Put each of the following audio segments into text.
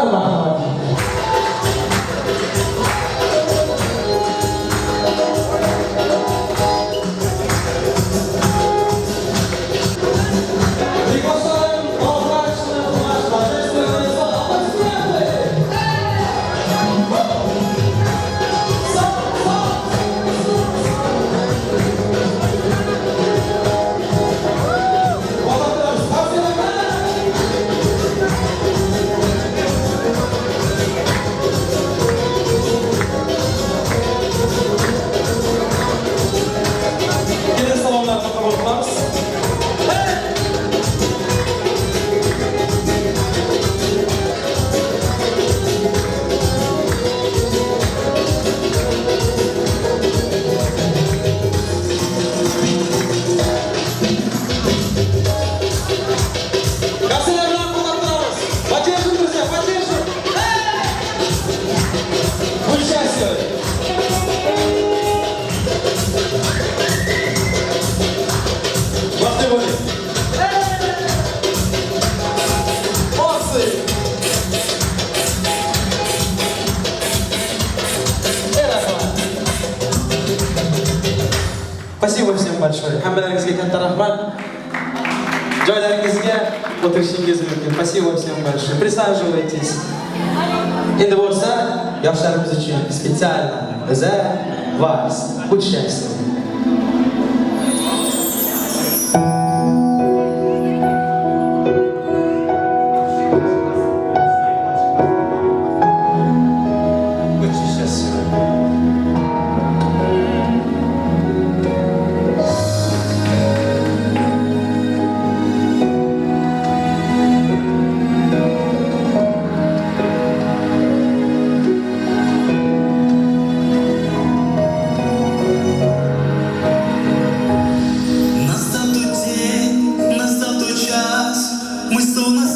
Sağ marhamat. Спасибо всем большое. Hammalaringizga katta rahmat. Joylaringizga o'tirishingiz mumkin. Спасибо всем большое. Присаживайтесь. Endi bo'lsa, yoshlarimiz uchun специально o'zal vals. Будь счастлив. Солнце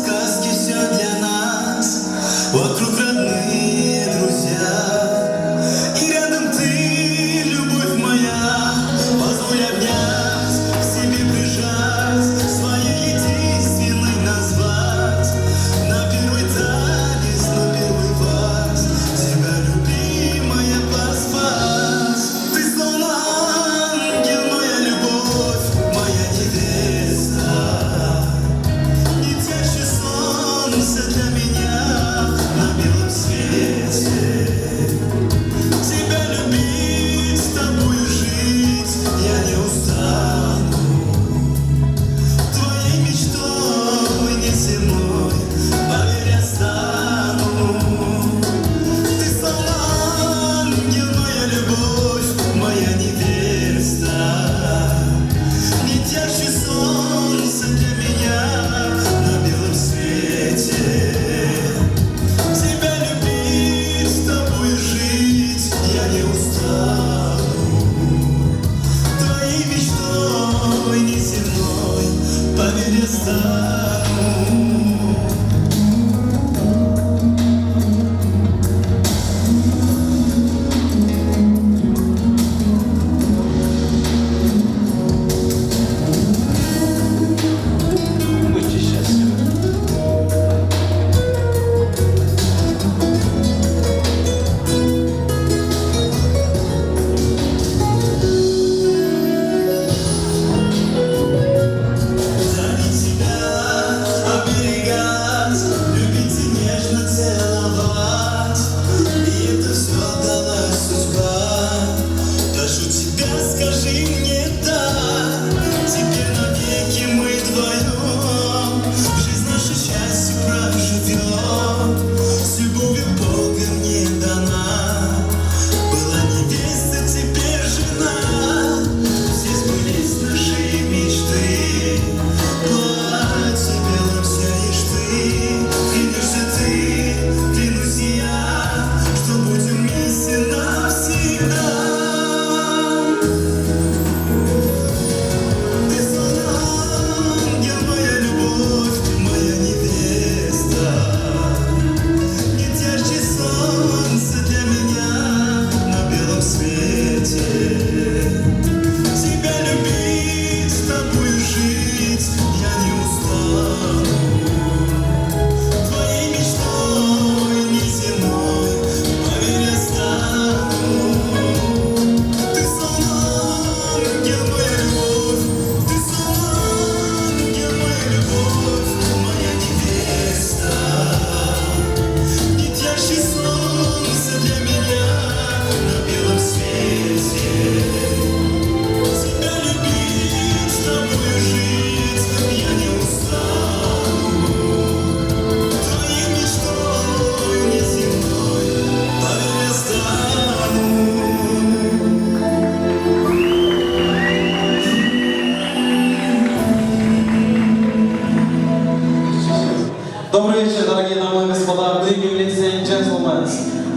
Добрый вечер, дорогие дамы и господа, ladies and gentlemen.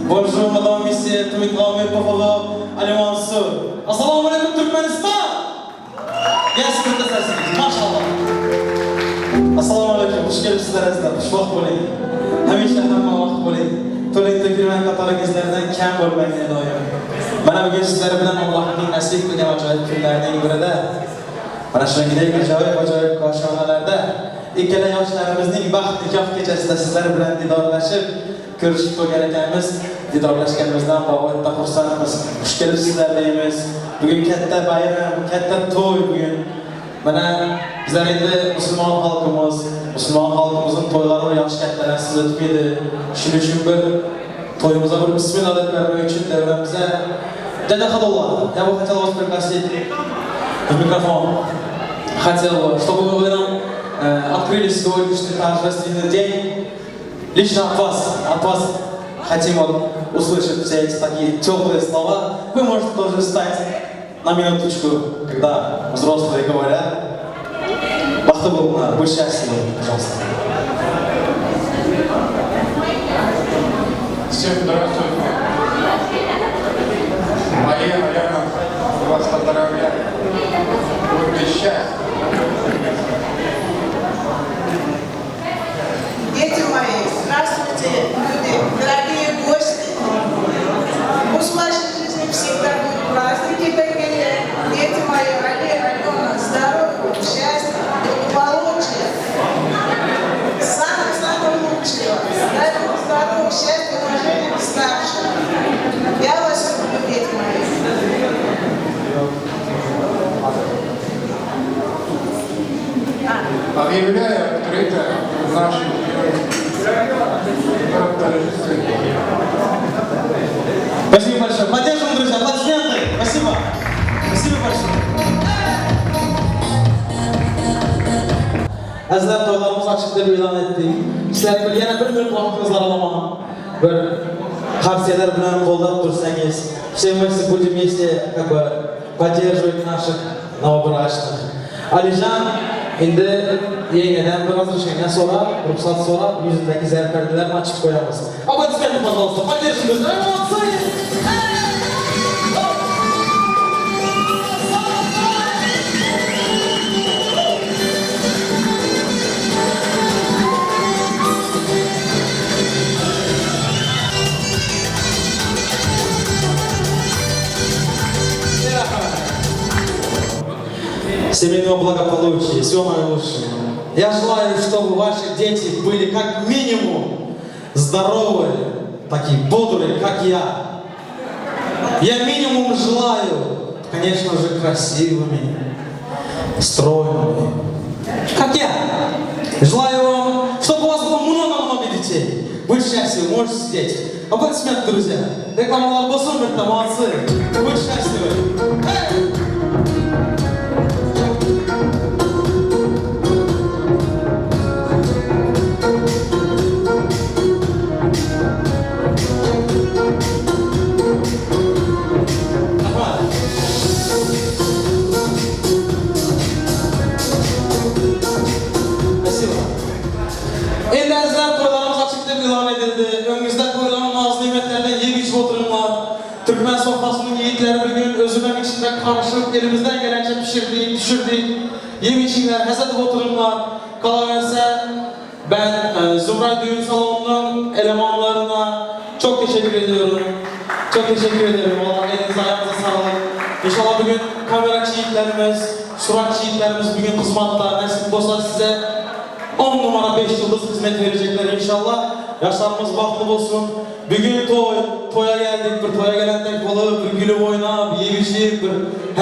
Bonjour, madame, monsieur, tout le monde, pour favor, allez, monsieur. Assalamu alaikum, Turkmenistan! Yes, kurtasasınız, maşallah. Assalamu alaikum, hoş gelipsizler azizler, hoş vaqt bo'ling. Hamisha hamma vaqt bo'ling. To'ling to'kilmay qatorigizlardan kam bo'lmaydi doim. Mana bugun sizlar bilan Allohning nasib qilgan ajoyib kunlarning birida, mana shuningdek ajoyib koshonalarda ikkala yoshlarimizning baxt nikoh kechasida sizlar bilan didorlashib, ko'rishib qolgan ekanmiz. Didorlashganimizdan bog'liqda xursandmiz. Xush kelibsizlar deymiz. Bugun katta bayram, katta to'y bugun. Mana bizlar endi musulmon xalqimizning to'ylari yosh kattalar siz o'tmaydi. Shuning uchun bir to'yimizga bir bismillah deb bermoq uchun davramizga Dada Khadullah, я бы хотел вас пригласить в микрофон. Хотел, чтобы вы нам открыли сегодняшний торжественный день. Лично от вас хотим услышать все эти такие теплые слова. Вы можете тоже встать на минуточку, когда взрослые говорят. Бахтабулна, будь счастливы, пожалуйста. Всем здравствуйте. Мои, наверное, вас поздравляю. Будьте счастливы. Дети мои, здравствуйте, люди, дорогие гости. Пусть в вашей жизни всегда будут праздники такие. Дети мои, Алена, здоровья, счастья, благополучия. Самого лучшего. Здоровья, счастья, уважения к старшим. Я вас люблю, дети мои. Объявляю открыто наши торжественники. Спасибо большое. Поддержим, друзья, аплодисменты. Спасибо. Спасибо большое. Azizlar, to'ylarimiz ochiq deb e'lon etdik. Sizlar yana bir minut vaqtingizni olamaman. Bir xavfsizlar bilan qo'llab tursangiz, все вместе будем вместе как бы поддерживать наших новобрачных. Alijan endi yengadan bir разрешение so'rab, ruxsat so'rab, yuzidagi zarpardalarni ochib qo'yamiz. Aplodismenты, пожалуйста. Поддержим, друзья. Семейного благополучия, всего наилучшего. Я желаю, чтобы ваши дети были как минимум здоровые, такие бодрые, как я. Я минимум желаю, конечно же, красивыми, стройными, как я. Желаю вам, чтобы у вас было много-много детей. Будь счастливы, можете сидеть. Аплодисменты, друзья. Рекламалар болсын, это молодцы. Будь счастливы. Türkmen sofrasının yiğitleri bugün özümek içinde karışıp elimizden gelince pişirdik, düşürdük. Yemişinler, hazırlık oturumlar. Kalaverse ben Zümra Düğün Salonu'nun elemanlarına çok teşekkür ediyorum. Çok teşekkür ederim. Vallahi elinize ayağınıza sağlık. İnşallah bugün kamera yiğitlerimiz, surat yiğitlerimiz bugün hizmatta. Nasip olsa size 10 numara 5 yıldız hizmet verecekler inşallah. Yaşlarımız vakti olsun. Bugün toya geldik, bir toya gelen tek balığı, bir gülüp oynap, yiyişip, bir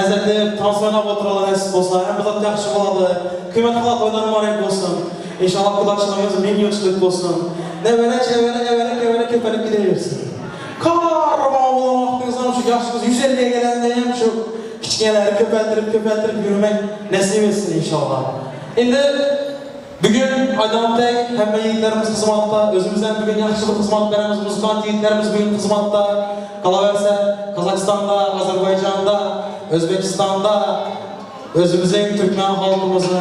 hazırlayıp, tansiyonap oturalım nasip olsa. Hem bizat yaxşı oladı. Kıymet halat oynanmarak olsun. İnşallah kudakçılığımız milyonçılık olsun. Nevere köpelik gidebilirsin. Kahraman olan vaxtınızdan şu yaşınız 150'ye gelende hem şu kiçkeleri köpeltirip yürümek nasip etsin inşallah. Şimdi bugün Aydamtek hem yiğitlerimiz hizmatta, özümüzden bugün yaxşılık hizmat veremiz, muzikant yiğitlerimiz bugün hizmatta, kalaverse Kazakistan'da, Azerbaycan'da, Özbekistan'da, özümüzün Türkmen halkımızın,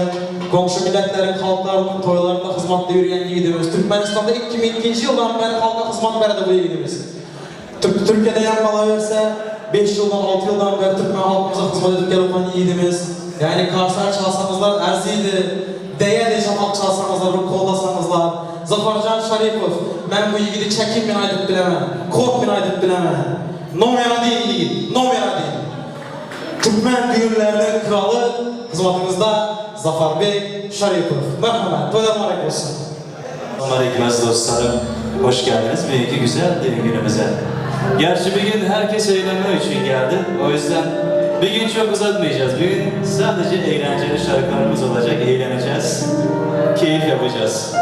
komşu milletlerin halklarının toylarında hizmetle yürüyen yiğidimiz. Türkmenistan'da 2002 yıldan beri halka hizmet verdi bu yiğidimiz. Türkiye'de yan kalıverse 5 yıldan 6 yıldan beri Türkmen halkımıza hizmet edip gelen yiğidimiz. Yani Karsar çalsanızlar erziydi, değerli Cemal çalsanızlar, kollasanızlar. Zafarcan Şaripov, ben bu yiğidi çekinmin aydıp bilemem, korkmin aydıp bilemem. Nomera değil yiğit, nomera değil. Türkmen düğünlerinin kralı hizmetimizde Zafer Bey Şaripov. Merhaba, toylar mübarek olsun. Selamünaleyküm aziz dostlarım. Hoş geldiniz bugünkü güzel düğün günümüze. Gerçi bir gün herkes eğlenme için geldi. O yüzden bir gün çok uzatmayacağız. Bir gün sadece eğlenceli şarkılarımız olacak, eğleneceğiz, keyif yapacağız.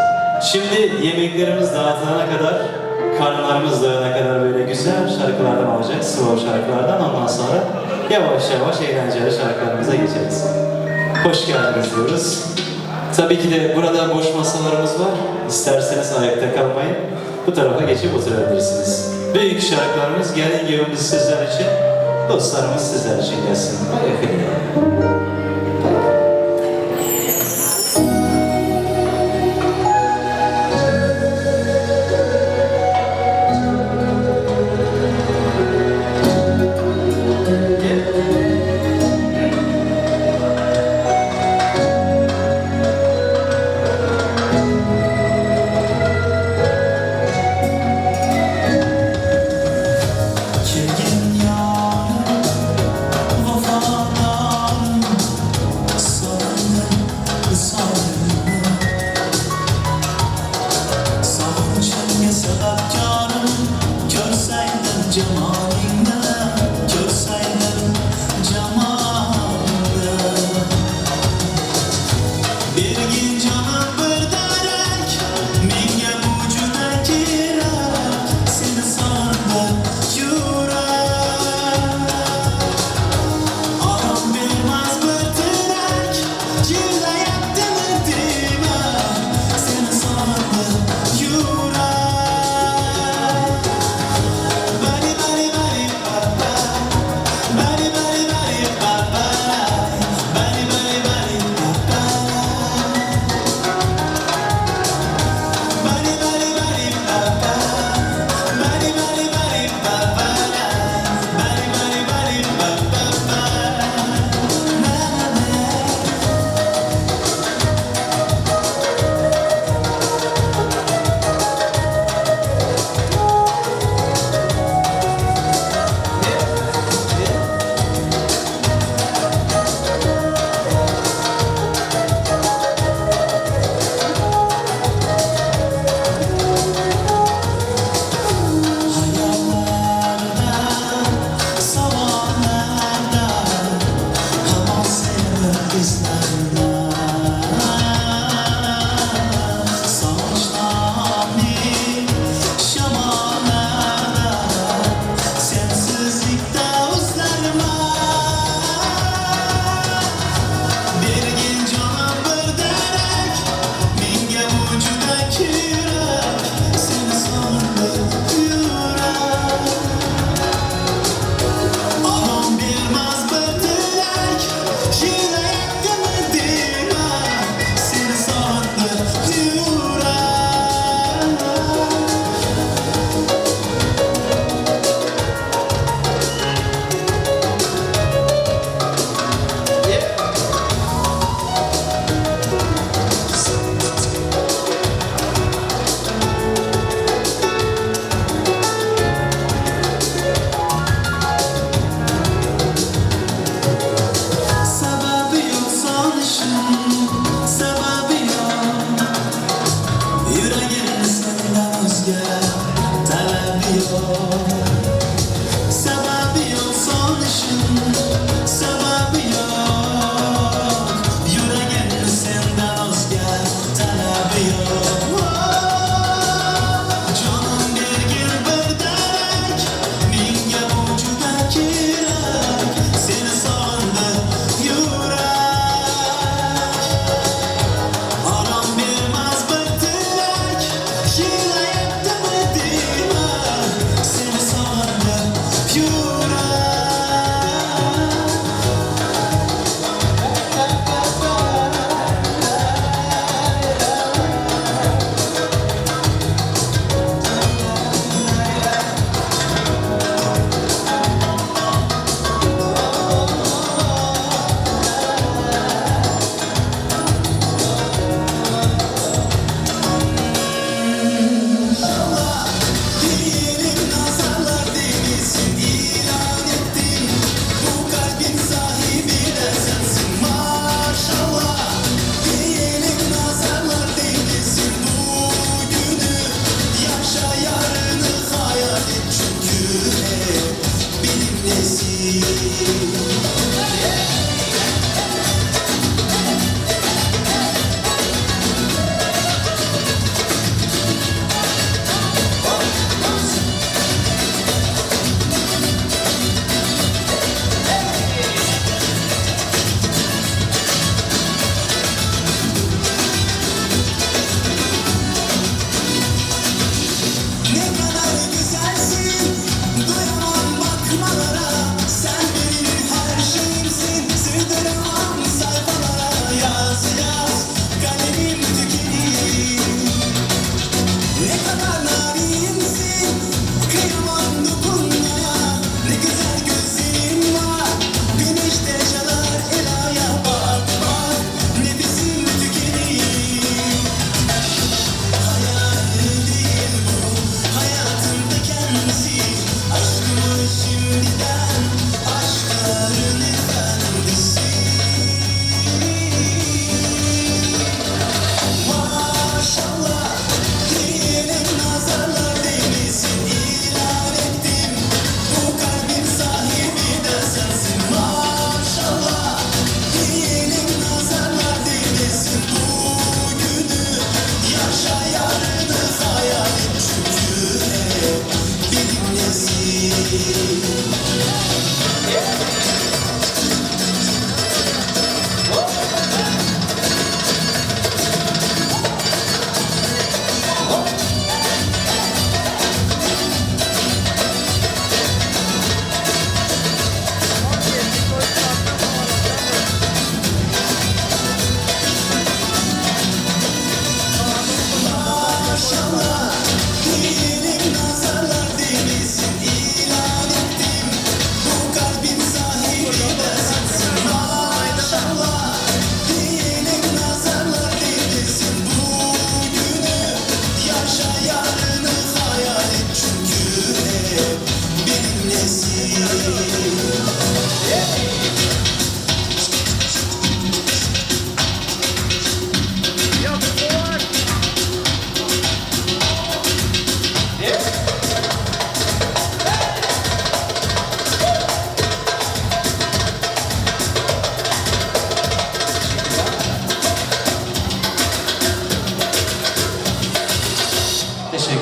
Şimdi yemeklerimiz dağıtılana kadar, karnlarımız doyana kadar böyle güzel şarkılardan olacak, slow şarkılardan. Ondan sonra yavaş yavaş eğlenceli şarkılarımıza geçeriz. Hoş geldiniz diyoruz. Tabii ki de burada boş masalarımız var. İsterseniz ayakta kalmayın. Bu tarafa geçip oturabilirsiniz. Büyük şarkılarımız gelin günümüz sizler için, dostlarımız sizler için gelsin.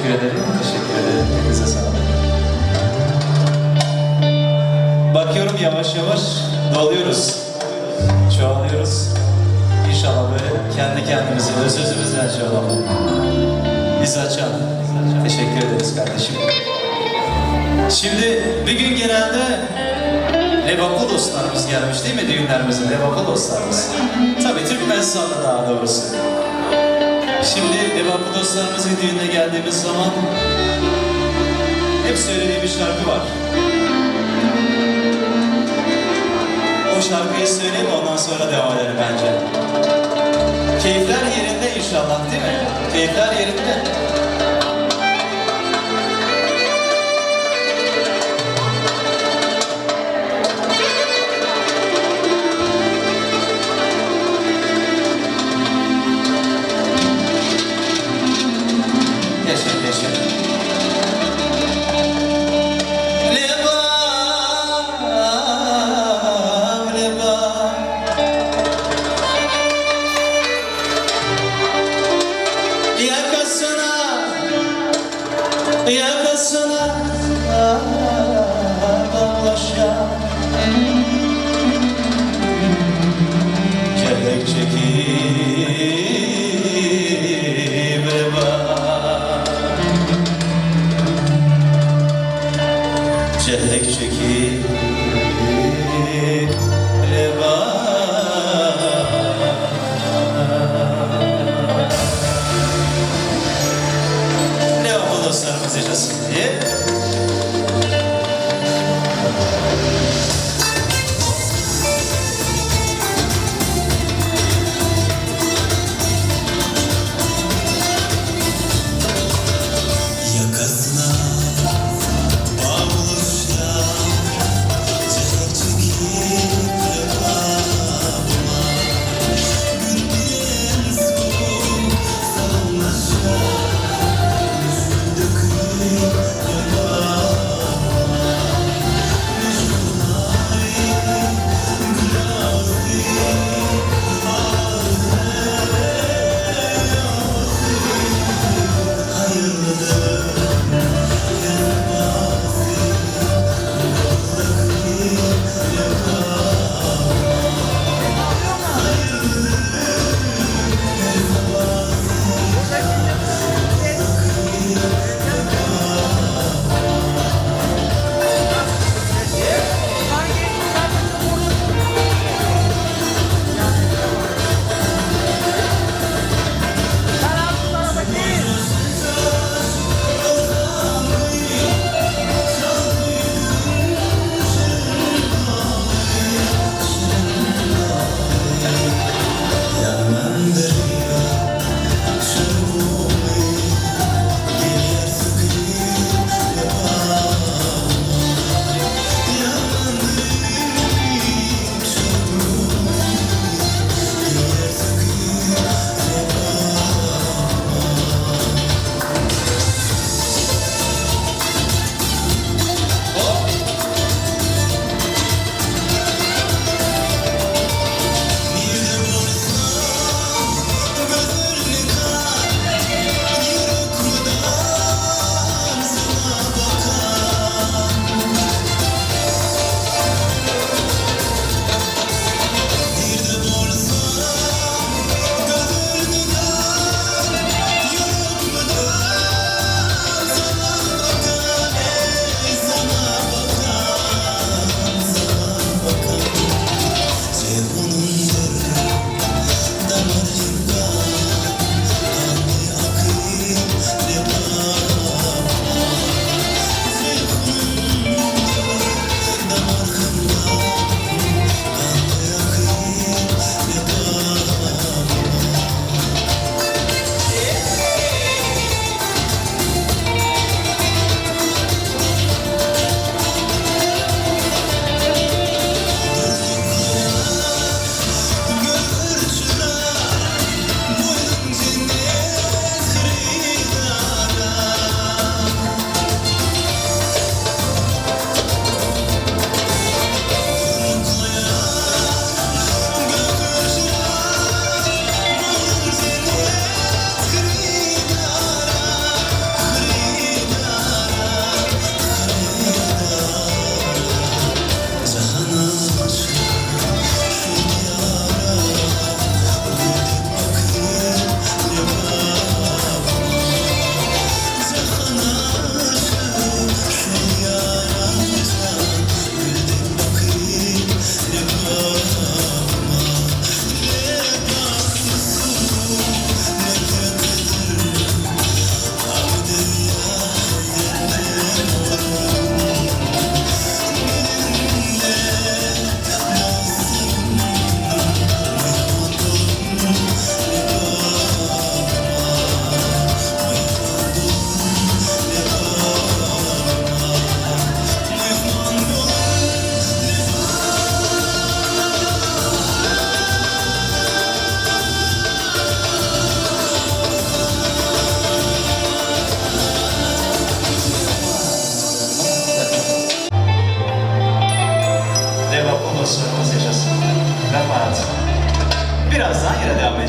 Teşekkür ederim, teşekkür ederim. Hepinize sağlık. Bakıyorum yavaş yavaş doluyoruz. Çoğalıyoruz. İnşallah böyle kendi kendimize, öz özümüzden çoğalalım. Bizi açan. Teşekkür ederiz kardeşim. Şimdi bir gün genelde Levakuloslarımız gelmiş değil mi düğünlerimize? Levakuloslarımız. Tabii Türkmenistan'da daha doğrusu. Şimdi Levakuloslarımızın düğününe geldiğimiz zaman hep söylediğim bir şarkı var. O şarkıyı söyleyeyim ondan sonra devam edelim bence. Keyifler yerinde inşallah değil mi? Keyifler yerinde. Yakasına bağlaşan Çelik çekip bak Çelik çekip bak Dostlarımız yaşasın diye. Yakasına bağlamışlar, çelik çekip bağlama. Gündüz soğuk salınlaşlar, dökülüp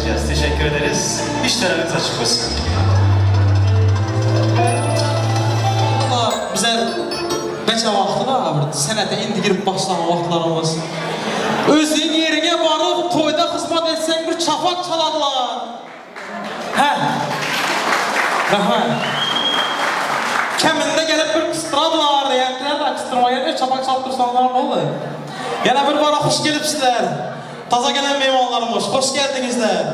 başlayacağız. Teşekkür ederiz. İş töreniniz açık olsun. Valla bize neçə vaxtı var, sənətə indi girib başlama vaxtlarımız. Özün yerine varıp toyda xizmat etsen bir çapak çalarlar. Hə, rəhmət. Kəmində gəlib bir kıstıradılar, deyəndilər də kıstırmaya bir çapak çaldırsanlar ne olur? Yine bir bara hoş gelipsizler. Taza gelen meyvanlarımız, hoş geldinizler.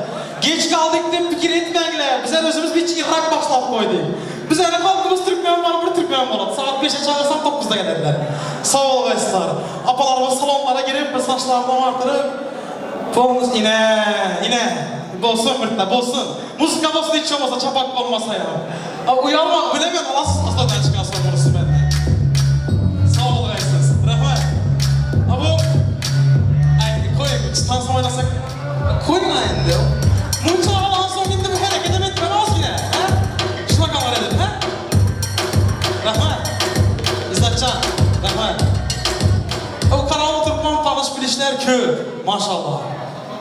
Geç kaldık deyip fikir etmeyinler. Bize özümüz bir çırak başlayıp koyduk. Biz öyle kaldığımız Türkmen var, bir Türkmen var. Saat 5'e çağırsam 9'da gelirler. Sağ ol vesselar. Apalarımız salonlara girip bir saçlarından artırıp Boğunuz yine. Bolsun Mürt'le, bolsun. Müzika bolsun hiç olmasa, çapak olmasa ya. Uyanmak bilemiyorum, Allahsız hastadan çıkan sorumlusu benden. Sağ ol vesselar. Rahmet. Bu... Koyun, stansam oynasak... Koyun ayında. Munça Allah'ın son günde bir hareket etmemez yine. Şuna kamar edin, he? Rahmet. İzzatcan, rahmet. O kanal Türkmen tanış bilişler köp. Maşallah.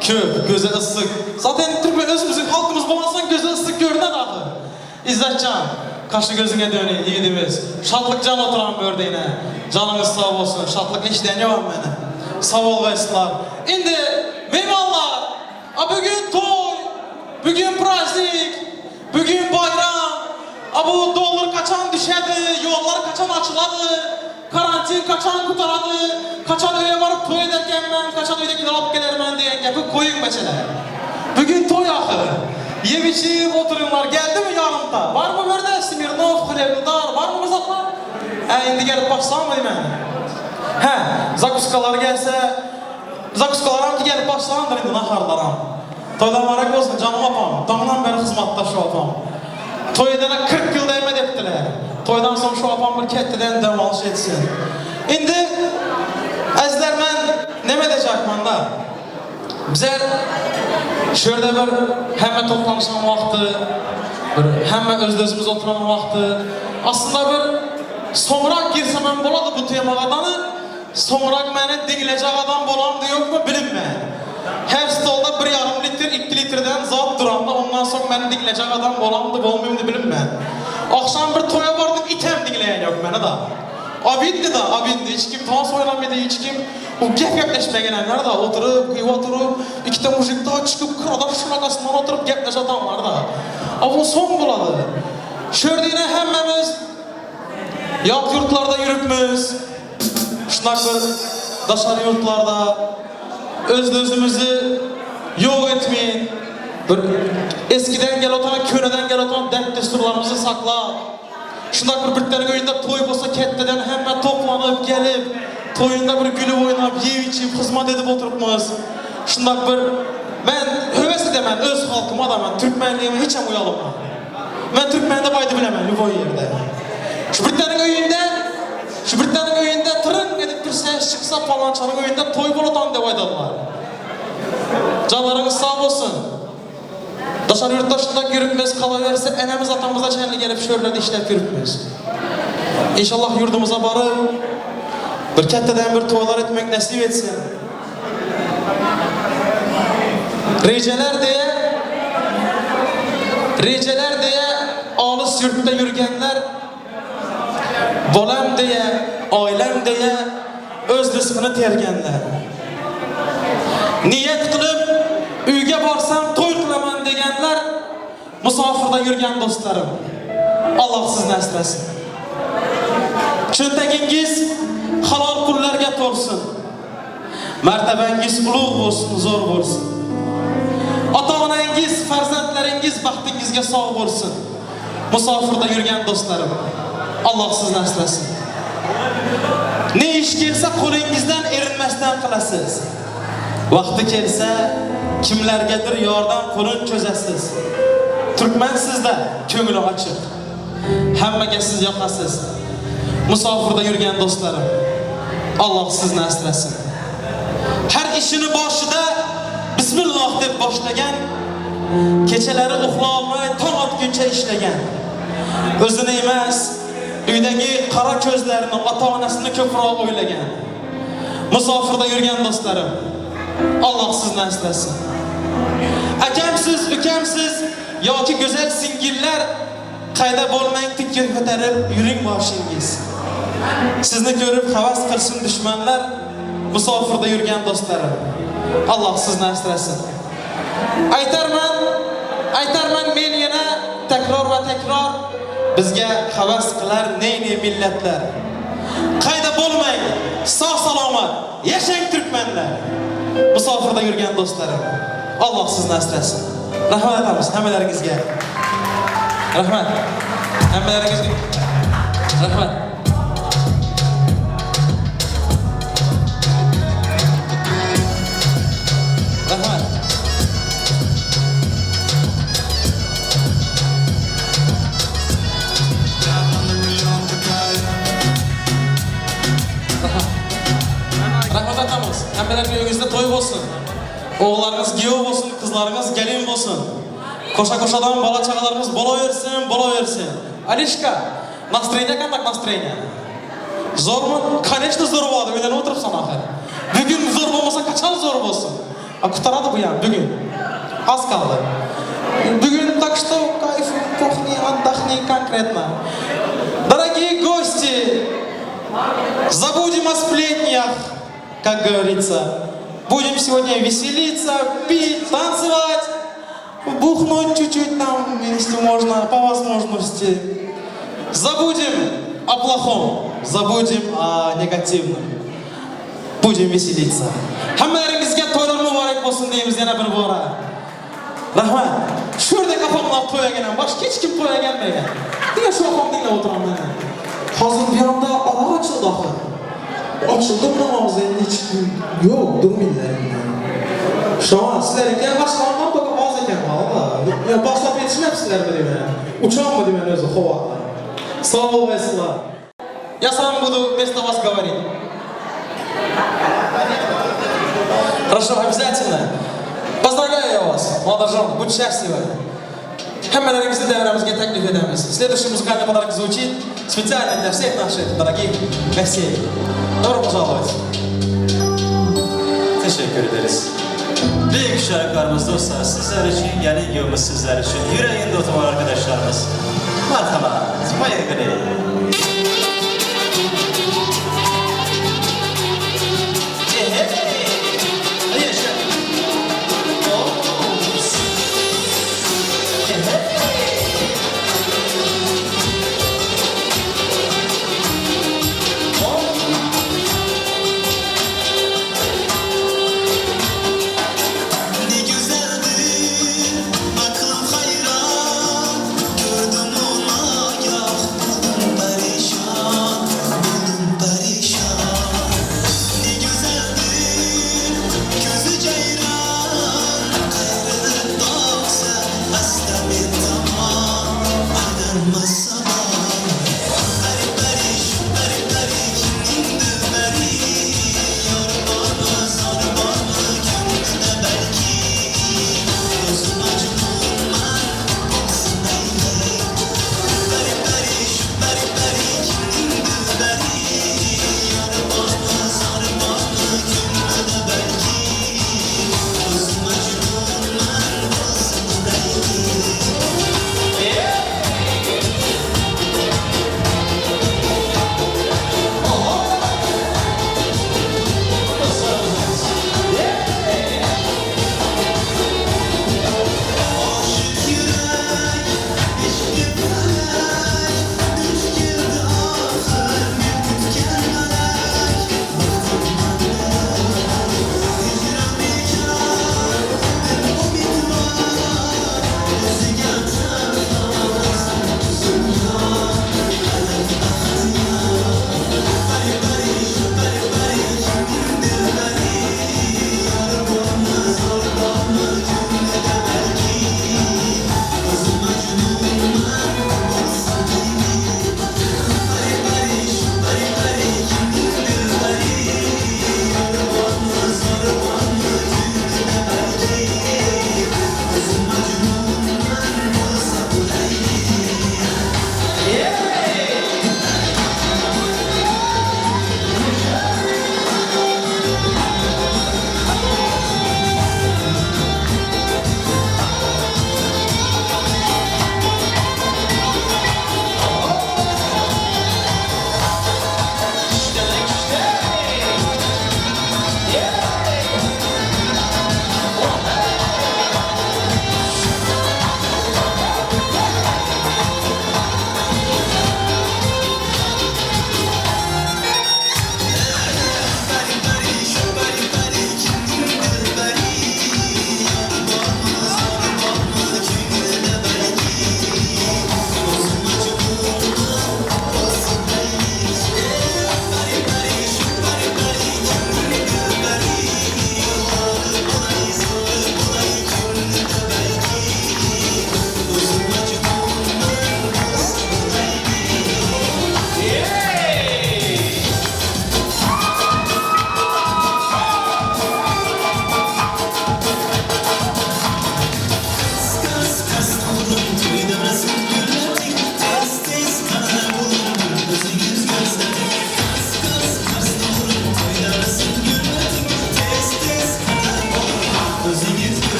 Köp, göze ıslık. Zaten Türkmen özümüzün halkımız bulansan göze ıslık görünen adı. İzzatcan, kaşı gözüne dönün, yiğidimiz. Şatlık can oturan bördeğine. Canınız sağ olsun, şatlık işleyen yok beni. Sağ ol vesselar. Şimdi meyvanlar, bugün toy, bugün prazdnik, bugün bayram, bu dolar kaçan düşedi, yollar kaçan açıladı, karantin kaçan kurtaradı, kaçan öyle varıp toy ederken ben, kaçan öyle gider alıp gelir ben diyen yapıp koyun mesela. Bugün toy ahı. Yem içip oturunlar, geldi mi yanımda? Var mı böyle Smirnov, Xlebdar, var mı mızaklar? Şimdi gelip başlayalım mı diyeyim He, zakuskalar gelse, zakuskalar ki gelip başlandır indi naharlaram. Toydan varak olsun canım apam, damdan beri hizmatta şu apam. Toydan 40 yıl değmedi ettiler. Toydan sonra şu apam bir ketteden devalış etsin. İndi, əzizlər mən ne edəcək məndə? Bizə şöyle bir həmmə toplanışan vaxtı, həmmə özümüz oturan vaxtı, aslında bir sonra girsem ben boladı bu temagadanı, sonra beni dinleyecek adam bolandı yok mu bilinmeyen. Her stolda 1,5 litre, 2 litreden zat duranda ondan sonra beni dinleyecek adam bolandı olmayayım bilinmeyen. Akşam bir toya vardık item dinleyen yok beni da. Abindi da, abindi. Hiç kim dans oynamaydı, hiç kim o gep-gepleşmeye gelenler de oturup, iki tane müzik daha çıkıp kıradan şunakasından oturup gepleş adamlar da. Bu son buladı. Şördüğüne hemmemiz yat yurtlarda yürüpmüz, şunak bir daşarı yurtlarda özümüzü yok etmeyin. Bir eskiden gel otan, köneden gel otan dert desturlarımızı sakla. Şunak bir tane köyünde toy bolsa ketteden hemen toplanıp gelip toyunda bir gülüp oynayıp yiyip içip hizmet edip oturupmuz. Şunak bir ben höves edemem öz halkıma da ben Türkmenliğime hiç hem uyalım. Ben Türkmen'de baydı bilemem bu yerde. Şu bir tane köyünde tırın edip bir ses çıksa falançanın köyünde toy bolotan dev aydadılar. Canlarınız sağ olsun. Daşarı yurttaşında yürütmez kalıverse enemiz atamıza çenli gelip şöyle işlep yürütmez. İnşallah yurdumuza varıp bir ketteden bir toylar etmek nasip etsin. Receler diye alыс yurtta yürgenler bolam diye, ailem diye öz rızkını tergenler. Niyet kılıp üyge barsam toy kılaman degenler musafirda yürgen dostlarım. Allah siz neslesin. Çöntegingiz halal kullarga tolsun. Mertebengiz ulug' olsun, zor olsun. Ata-onangiz, farzandlaringiz baxtingizga sog' bo'lsin. Musafirda yurgan do'stlarim, Alloh sizni asrasin. Ne ish kelsa qo'lingizdan erinmasdan qilasiz. Vaqti kelsa kimlargadir yordam qo'lin cho'zasiz. Turkman sizda ko'ngli ochiq. Hammaga siz yoqasiz. Musafirda yurgan do'stlarim, Alloh sizni asrasin. Her işini boshida Bismillah deb boshlagan, kechalari uxla olmay tong otguncha ishlagan. O'zini emas, uydagi qora ko'zlarini, ota-onasini ko'proq o'ylagan. Musafirda yurgan do'stlarim, Alloh sizni asrasin. Akam akamsiz, ukamsiz yoki go'zal singillar qayda bo'lmang tik ko'tarib yuring boshingiz. Sizni ko'rib havas qilsin dushmanlar, musofirda yurgan do'stlarim. Alloh sizni asrasin. Aytarman men yana takror va takror, bizga havas qilar neyni millatlar. Qayda bo'lmang, sog' salomat yashang turkmanlar. Musofirda yurgan do'stlarim. Alloh sizni asrasin. Rahmat aytamiz hammalaringizga. Rahmat. Hammalaringizga. Rahmat. Rahmat. Rahmat aytamiz. Hammalarning uyingizda to'y bo'lsin. Oğullarınız giyo olsun, kızlarınız gelin olsun. Koşa-koşadan bala çağalarımız bolaversin. Alişka, настроение kandak настроение? Zor mu? Конечно zor oldu, öyle oturup sana ahir. Bugün zor olmasa kaçan zor olsun? Kutaradı bu yani, bugün. Az kaldı. Bugün так что кайф, кухни, отдохни конкретно. Дорогие гости, забудем о сплетнях, как говорится. Будем сегодня веселиться, пить, танцевать, бухнуть чуть-чуть там, если можно, по возможности. Забудем о плохом, забудем о негативном. Будем веселиться. Hammalarımızga to'ylar muborak bo'lsin deymiz yana bir bora. Rahmat. Şurada kafamlab to'yagan, boshqa hech kim to'yaganmagan. Nega shu xonadonda o'tiraman? Hozir bu yoqda ora ochildi oxir. Açıldımı ağzını hiç yok, durmayınlar. Şu an sizlerge başlarından bakıp ağız eken valla. Ya başlap yetişmepsizler mi diyeyim yani? Uçan mı diyeyim özü hovada. Sağ ol Vesla. Я сам буду вместо вас говорить. Хорошо, обязательно. Поздравляю я вас, молодожен, будь счастливы. Hammalarimizni davramizga taklif edamiz. Следующий музыкальный подарок звучит специально для всех наших дорогих гостей. Добро пожаловать. Teşekkür ederiz. Büyük şarkılarımız dostlar sizler için, yeni yılımız sizler için. Yüreğinde oturan arkadaşlarımız. Marhaba, Spayagri. Ne güzeldir, aklım hayran, gördüm ona ya, buldum perişan, Ne güzeldir, gözü ceyran, gayrı baksa, hasta bir tamam, ayrılmaz sabah.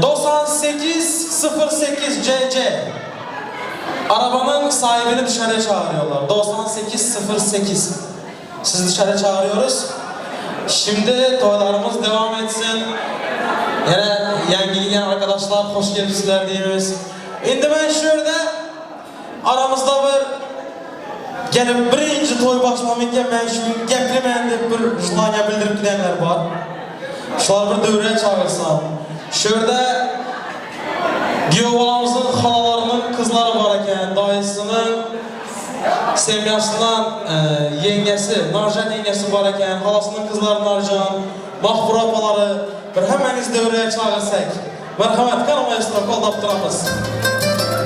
9808 CC. Arabanın sahibini dışarıya çağırıyorlar. 9808. Sizi dışarı çağırıyoruz. Şimdi toylarımız devam etsin. Yine yengiyen arkadaşlar hoş gelmişler diyemiz. Şimdi ben şurada aramızda gelip birinci toy başlamayken ben şu geplemeyen de bir şulanya bildirip gidenler var. Şular bir dövreye çağırsam. Şurada Giyovalamızın halalarının kızları var eken, dayısının Semyasından yengesi, Narcan yengesi var eken, halasının kızları Narcan, Mahfur apaları bir hemeniz dövreye çağırsak. Merhamet kanama üstüne kol daptıramız.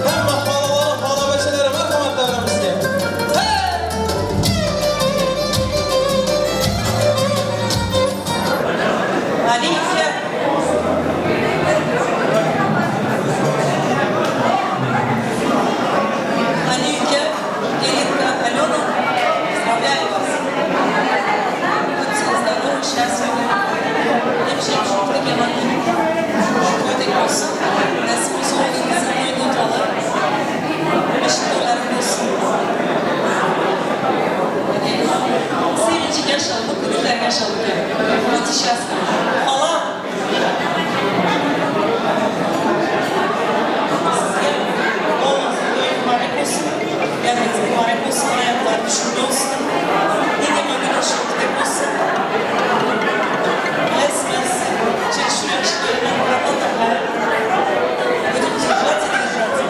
Hem halaları, hala beçeleri merhamet devrimizde. Alicia. Alicia, Иринка, Алена, поздравляю вас. Будьте здоровы, счастливы. Hemşire şuradaki yalanları, şuradaki olsun. Nasibimiz olduğunuzda uygun olalım. Işıklarım olsun. Sevinci yaşadık, mutluluklar yaşadık. Будьте счастливы. Allah! Sizge olmasın, mübarek olsun. Gelmeniz mübarek olsun, ayaklar düşünce olsun. Dediğim gibi hoşluklar olsun. Resmez, çekişir yaşlarına, kapataklar. Ödümüzü держаться, держаться.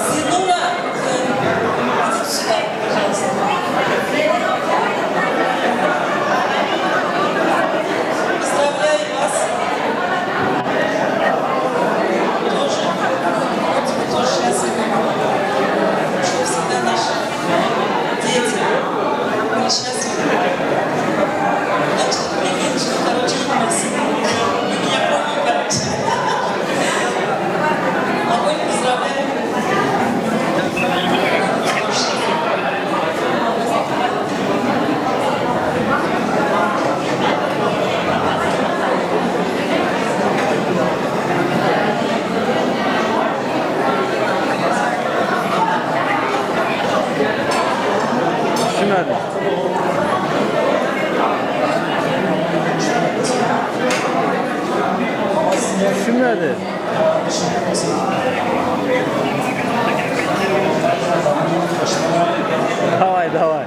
Зинура, идите сюда, пожалуйста. Поздравляю вас. Тоже, вот вы тоже счастливы, что всегда наши дети были счастливы. Так что приедешь, короче, спасибо. Я помню, короче. Огонь, поздравляю. Düşünmedi. Давай, давай.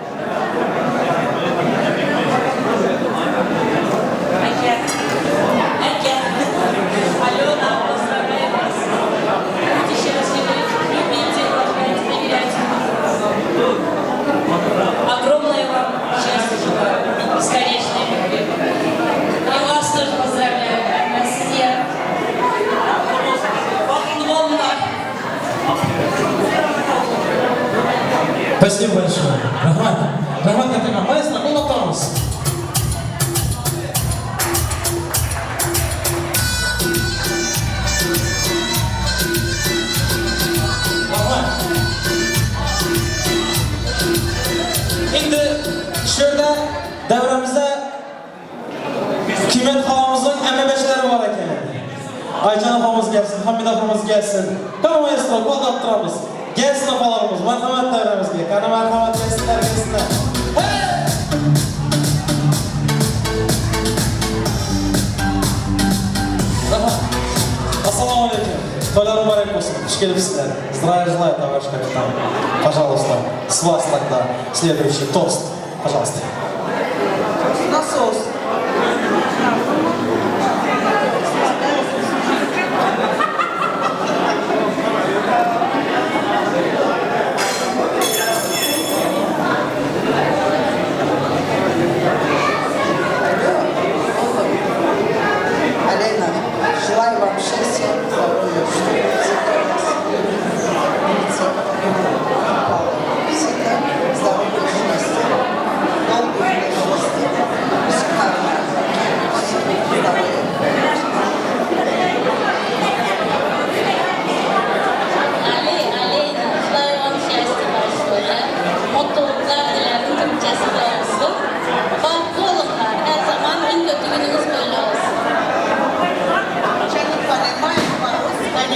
Алена, поздравляю вас. Будьте счастливы, любите, уважайте, доверяйте. Огромное вам счастья желаю, бесконечной любви. И вас тоже поздравляю, Россия. Спасибо большое. Рахмат. Рахмат Катыган. Маэстро, кол дапtıramız. Rahmat. Şimdi şurada devremizde Kıymet halamızın emmebeşleri var eken. Aycan apamız gelsin, Hamid apamız gelsin. Tamam maestro, kol daptıramız. Gelsin apalarımız, merhamet devremizde. Kana merhamet gelsinler, gelsinler. Hey! Ассаламу алейкум. Толя Мубарак olsun. Hoş gelmişsiniz. Здравия желаю, товарищ капитан. Пожалуйста, с вас тогда следующий тост. Пожалуйста. Насос. Алена, желаю вам счастья, здоровья, чтобы всегда здоровья, счастья, долгих лет жизни,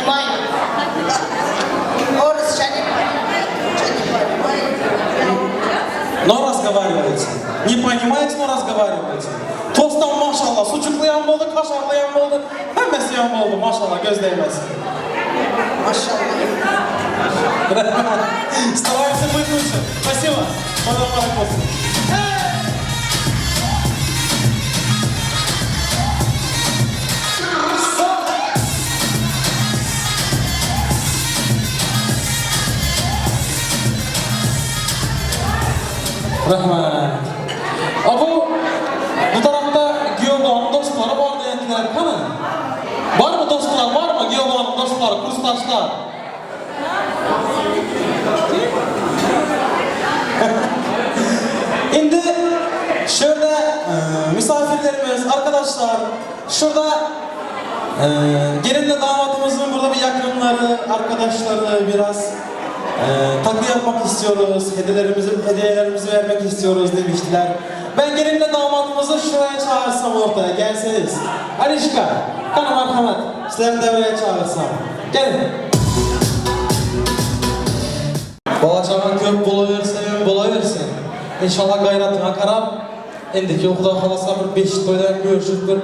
понимаю. Орысча не понимаю. Но разговариваете. Не понимаете, но разговариваете. Тостан maşallah, sucukluyan oldu, kaşarlayan oldu, hemmesi yan oldu maşallah, göz değmez. Машаллах. Стараемся быть лучше. Спасибо. Мадам Маракоса. Rahman. Bu tarafta Giyoban'ın dostları var diyenler kanı. Var mı dostlar, var mı Giyoban'ın dostları, kursdaşlar? Şimdi şöyle misafirlerimiz, arkadaşlar, şurada gelinle damatımızın burada bir yakınları, arkadaşları biraz takı yapmak istiyoruz, hediyelerimizi vermek istiyoruz demiştiler. Ben gelinle damatımızı şuraya çağırsam ortaya, gelseniz. Alişka, kanı merhamet, sizleri devreye çağırsam. Gelin. Balacağın köp bulaversin. İnşallah gayratına karab. Endiki okuda kalasa bir 5 toydan görüşüp bir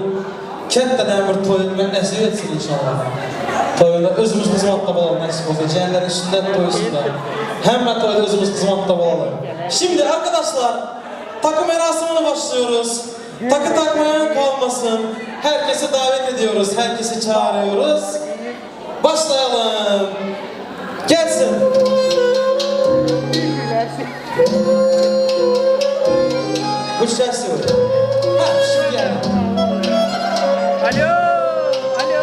ketteden bir toy etmek nasip etsin inşallah. Toyunda özümüz hizmatta bulalım nasip olsa. Cehennerin sünnet toyusunda. Hemen toyda özümüz hizmatta bulalım. Şimdi arkadaşlar takı merasimine başlıyoruz. Takı takmayan kalmasın. Herkesi davet ediyoruz. Herkesi çağırıyoruz. Başlayalım. Gelsin. Which chest you? Ha, şu yani. Alo, alo.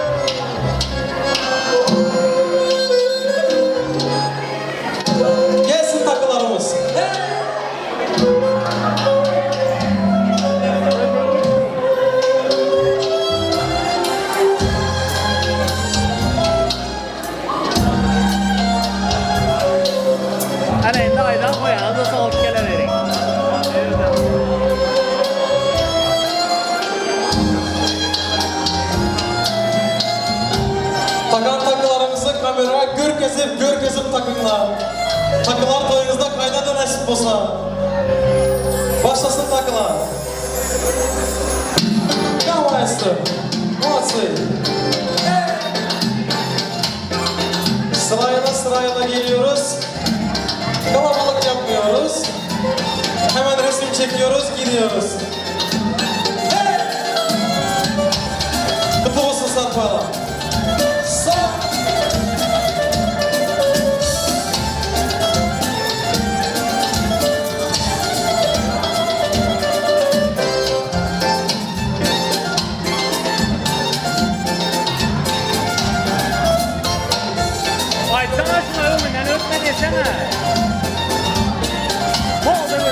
Gelsin takılarımız. Ana endi aydan qo'yamiz, o'zi olib kelavering. Takan takılarımızı kameraya gör kesip takınlar. Takılar toyunuzda kayda da nasip olsa. Başlasın takılar. Come maestro. Молодцы. Sırayla geliyoruz. Kalabalık yapmıyoruz. Hemen resim çekiyoruz, gidiyoruz. Kutlu olsun Sarpala. Aytsana şuna ömründen öpme desene. Oldu bu.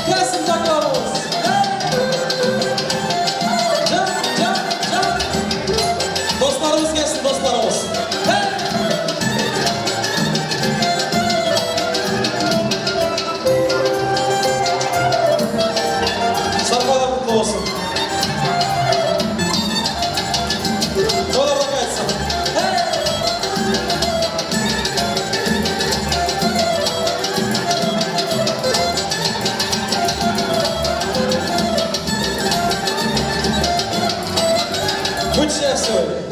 Gelsin takılarımız. Dostlarımız gelsin, dostlarımız. Sarpalar kutlu olsun. Dolar da kaçsın. Good share, sir.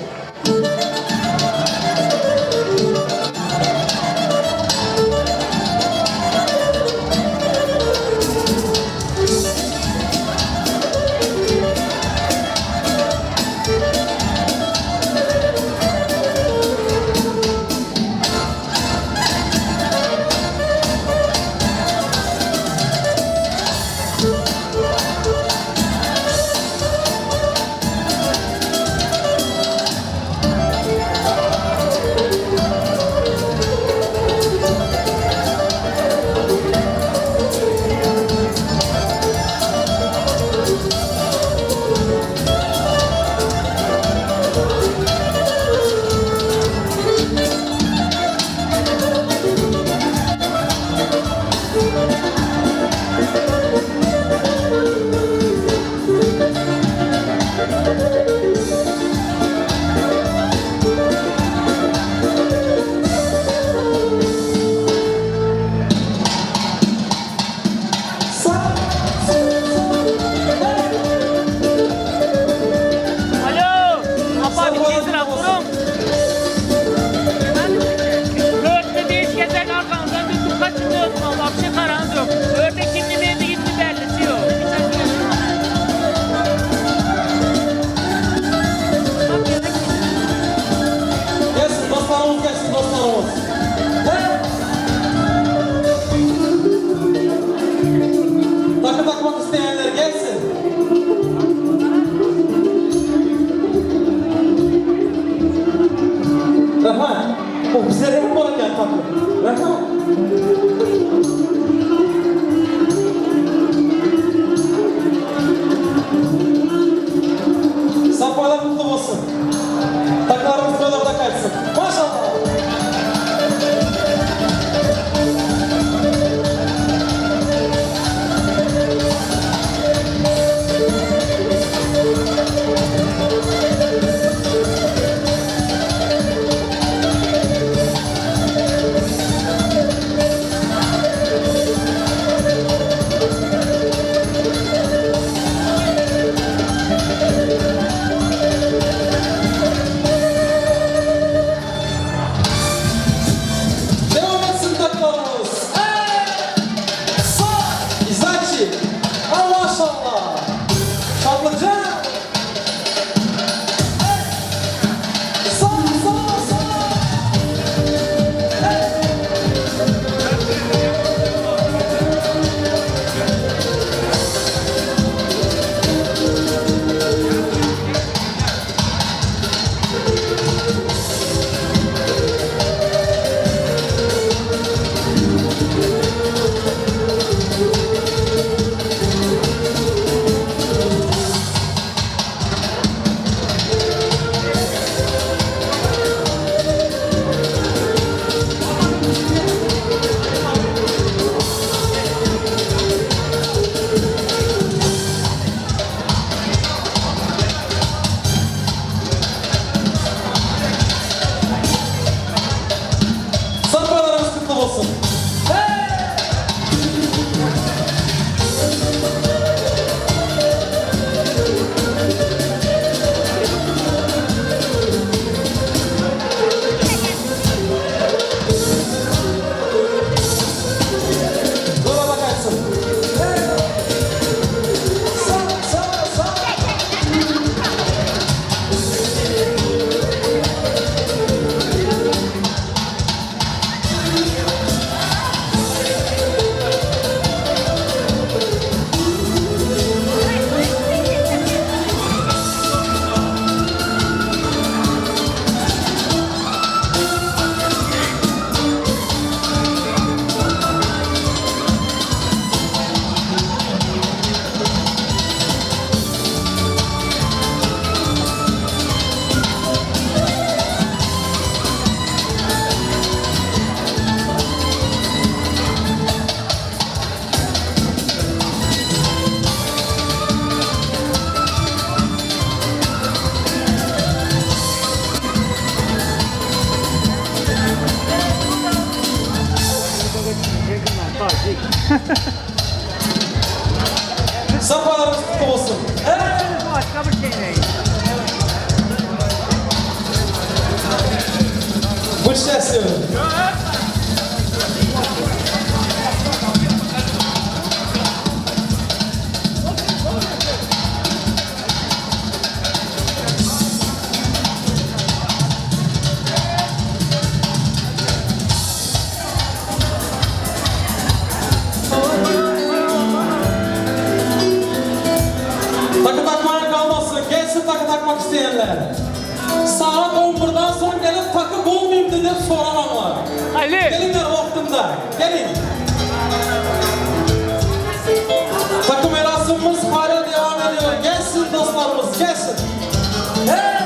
Takı takmak isteyenler gelsin. Rahman, o bizlere mi bırakın takı? Rahman. Safalar mutlu olsun. Taklarımız buralarda kaçsın. Maşallah. Devam etsin taklarımız. Sağ. İzaçi. Ha maşallah. Şaplıca. Sağ, sağ, sağ. Safalarımız kutlu olsun. Dora bakarsın. Sağ, sağ, sağ. Safalarımız kutlu olsun. Başka bir şey değil. Bu ses Takı takmaya kalmasın. Gelsin takı takmak isteyenler. Saat 11'dan sonra gelip takı bulmayayım dedi soranlar. Ali. Gelinler vaktinde. Gelin. Takı merasimimiz hala devam ediyor. Gelsin dostlarımız, gelsin. Hey!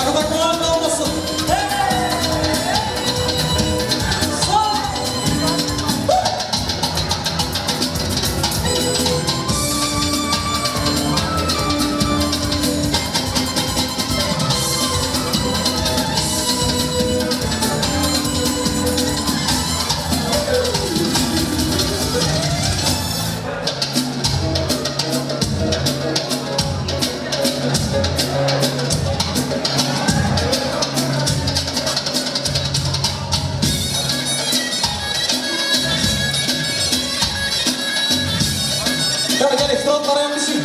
Arkada kalan kalmasın. Gel ekstratlara yanlışım.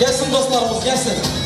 Gelsin dostlarımız, gelsin.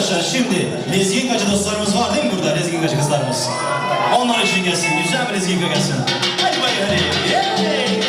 Arkadaşlar şimdi lezgin gacı dostlarımız var değil mi burada? Lezgin gacı kızlarımız. Onlar için gelsin. Güzel bir lezgin gacı gelsin. Hadi bakayım hadi. Yay!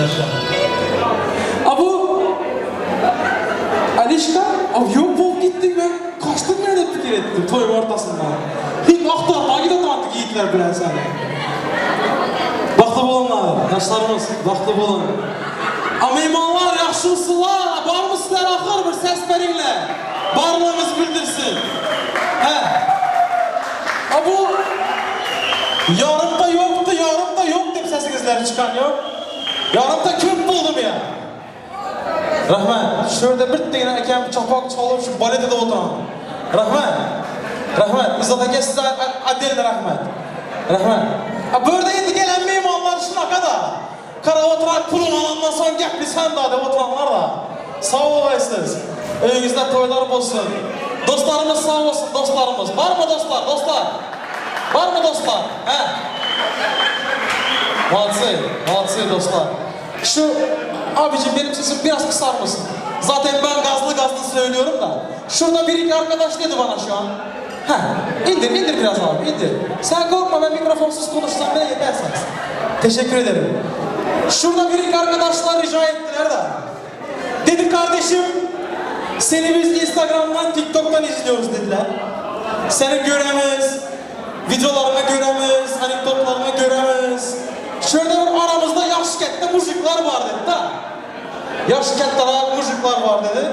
arkadaşlar. Abu Alişka, abi yok bulup gittik ben kaçtım ne de fikir ettim toyun ortasında. Hiç aktarma gidelim artık yiğitler bilen seni. Baklı bulun abi, yaşlarımız baklı bulun. Ameymanlar yaxşılsınlar, var mı sizler axır bir ses verinle? Varlığımız bildirsin. He. Abu yarım da yok deyip sesinizleri çıkan yok. Yarım da kim buldum ya? Rahmet, şurada bir tane ekem çapak çalıp şu baletede oturan. Rahmet, İzzat'a size adil rahmet. Burada indi gelen meymanlar şuna kadar. Kara oturak pulun alandan sonra gepli sen daha da oturanlar da. Sağ olasınız. Önünüzde toylar olsun. Dostlarımız sağ olsun dostlarımız. Var mı dostlar? Var mı dostlar? He? Malatsı dostlar. Şu abicim benim sesim biraz kısar mısın? Zaten ben gazlı söylüyorum da. Şurada bir iki arkadaş dedi bana şu an. İndir biraz abi indir. Sen korkma ben mikrofonsuz konuşsam bile yetersiniz. Teşekkür ederim. Şurada bir iki arkadaşlar rica ettiler de. Dedi kardeşim seni biz Instagram'dan TikTok'tan izliyoruz dediler. Seni göremiz, videolarını göremiz, anekdotlarını göremiz. Şöyle aramızda yaş kette muziklar var dedi da. Yaş ketteler muziklar var dedi.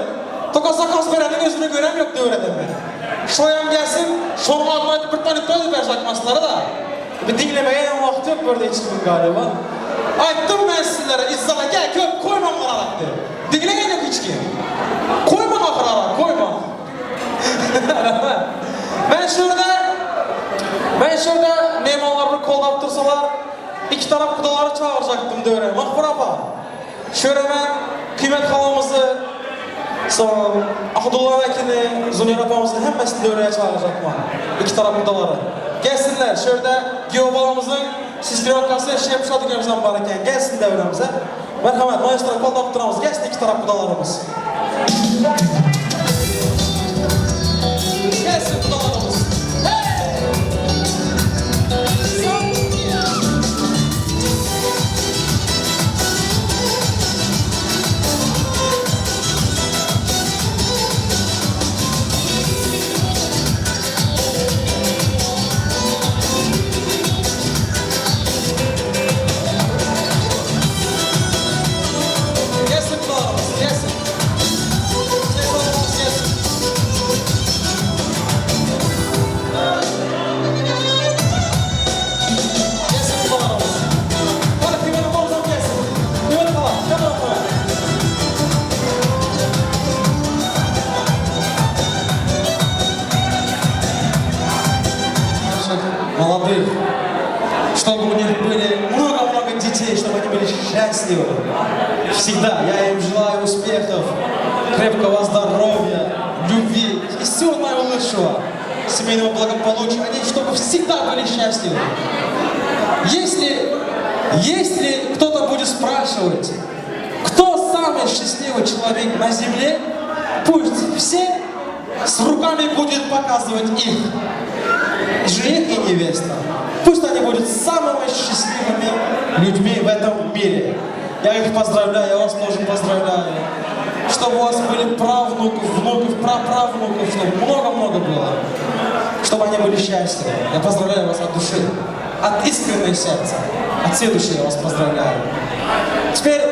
Toka sakas verenin gözünü görem yok diye öğretim beni. Şoyam gelsin, şonu adına bir tane toz ver sakmasları da. Bir dinlemeye en vakti yok böyle içkimin galiba. Ayttım ben sizlere, İzzat'a gel köp koymam bana araktı. Dinleyen yok içki. Koyma ahır ara, koyma. Ben şurada meymanlarını kollap dursalar, iki taraf kudaları çağıracaktım diyorum. Mahfur apa. Şöyle ben kıymet halamızı, sonra Abdullah Vekil'i, Zunir apamızı hemmesini dövreye çağıracaktım. İki taraf kudaları. Gelsinler şöyle Giyobalamızın sistematikası şey yapışadık yapısan barıken gelsin devremize. Merhamet, maestro kollap duramız. Gelsin iki taraf kudalarımız. Gelsin kudalarımız. Молодых, чтобы у них были много-много детей, чтобы они были счастливы. Всегда я им желаю успехов, крепкого здоровья, любви и всего наилучшего, семейного благополучия. Они чтобы всегда были счастливы. Если кто-то будет спрашивать, кто самый счастливый человек на земле, пусть все с руками будет показывать их. Жених и невеста. Пусть они будут самыми счастливыми людьми в этом мире. Я их поздравляю, я вас тоже поздравляю. Чтобы у вас были правнуков, внуков, праправнуков, чтобы много-много было. Чтобы они были счастливы. Я поздравляю вас от души, от искреннего сердца. От всей души я вас поздравляю. Теперь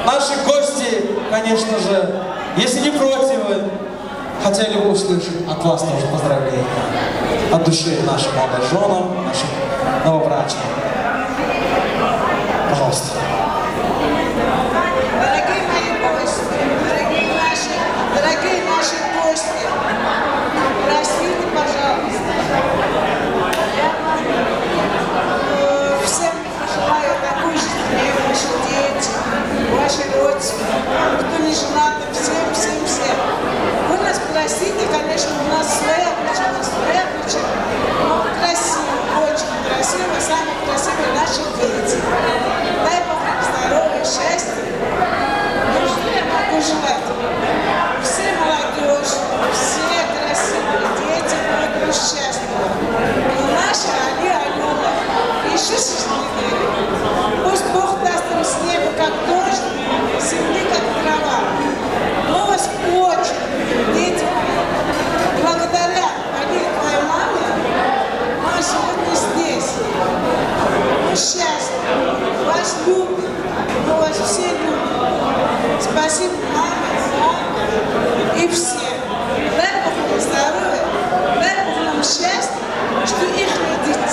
наши гости, конечно же, если не против, хотели бы услышать от вас тоже поздравления. От души нашим молодоженам, нашим новобрачным. Пожалуйста. Дорогие мои гости, дорогие наши гости, простите, пожалуйста. Я вам всем желаю такой же семьи, ваши дети, ваши родственники, кто не женат, всем. Вы нас простите, конечно, у нас своя причина, но красиво, очень красиво, самые красивые наши дети. Дай Бог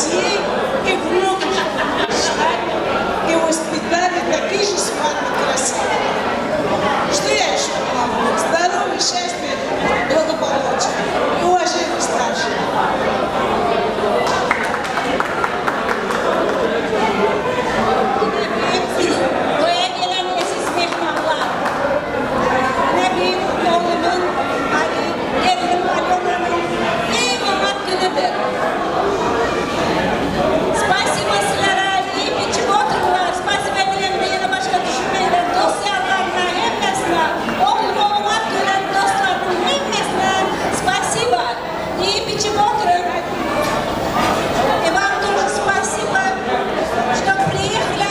детей и внуков. И воспитали такие же с вами красивые. Что я еще могу? Здоровья, счастья, благополучия и уважения старших. Buraya gelen siz mehmanlar. Nebim, oğlumun, Ali, gelinim Alyona'nın en amat günüdür. Spasibo sizlere iyi biçim otururlar. Spasibo bilenmeyene başka düşünmeyle dostlarlarına hemmesine, oğluma amat gören dostlarının hemmesine spasibo. İyi biçim oturun. И вам тоже спасибо, что приехали.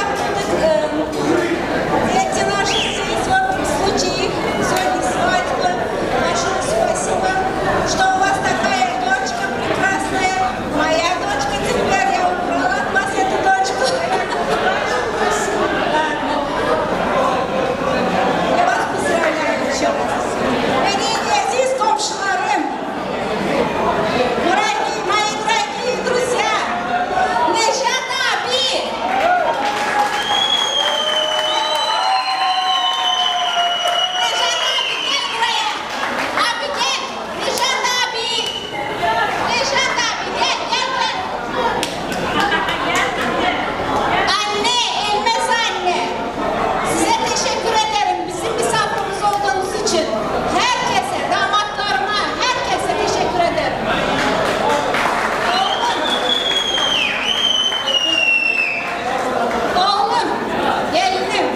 Эти наши здесь вот случаи, сегодня свадьба. Большое спасибо, что у вас такая дочка прекрасная. Моя дочка теперь, я убрала от вас эту дочку. Ладно. Я вас поздравляю еще раз. Benim aziz komşularım, мои дорогие друзья, Nejat abi. Nejat abi gel buraya. Abi gel. Nejat abi. Nejat abi gel gel. Anne, Elmez anne. Size teşekkür ederim bizim misafirimiz olduğunuz için. Herkese, damatlarıma, herkese teşekkür ederim. Oğlum, gelinim,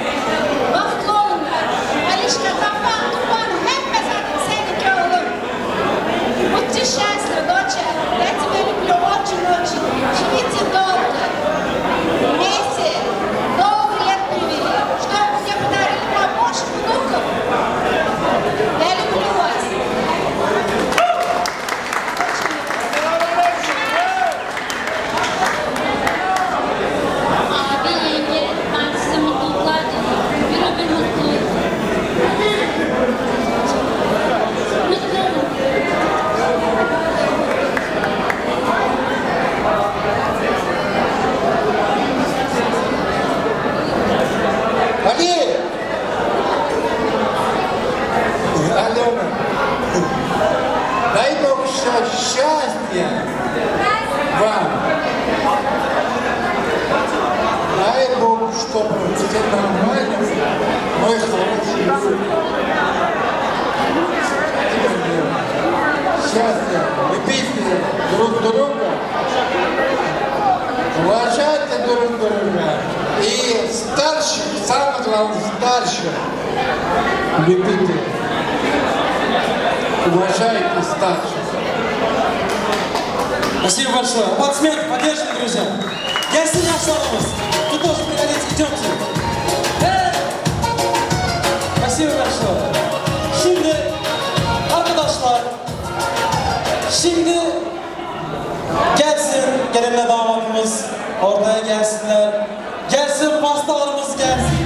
baklı olunlar. Alişka, Kapan, Tupan, hepimiz adım seninki oğlum. Будьте счастливы, доча. Я тебя люблю очень-очень. Живите долго. Вместе. Долго лет привели. Что мне подарили побольше внуков. Я люблю вас. Abi, yenge, ben size mutluluklar diliyorum. Bir ömür mutluluk. Mutlu olun. Ali! Алена, дай Бог счастья вам. Дай Бог, чтобы все нормально, мой хороший. Счастья, любите друг друга, уважайте друг друга. И старших, самое главное, старших любите. Уважайте старших. Спасибо большое. Аплодисменты, поддержим, друзья. Gelsin yaşlarımız. Вы тоже приходите, идемте. Спасибо большое. Şimdi arkadaşlar, şimdi gelsin gelinle damatımız ortaya gelsinler. Gelsin pastalarımız gelsin.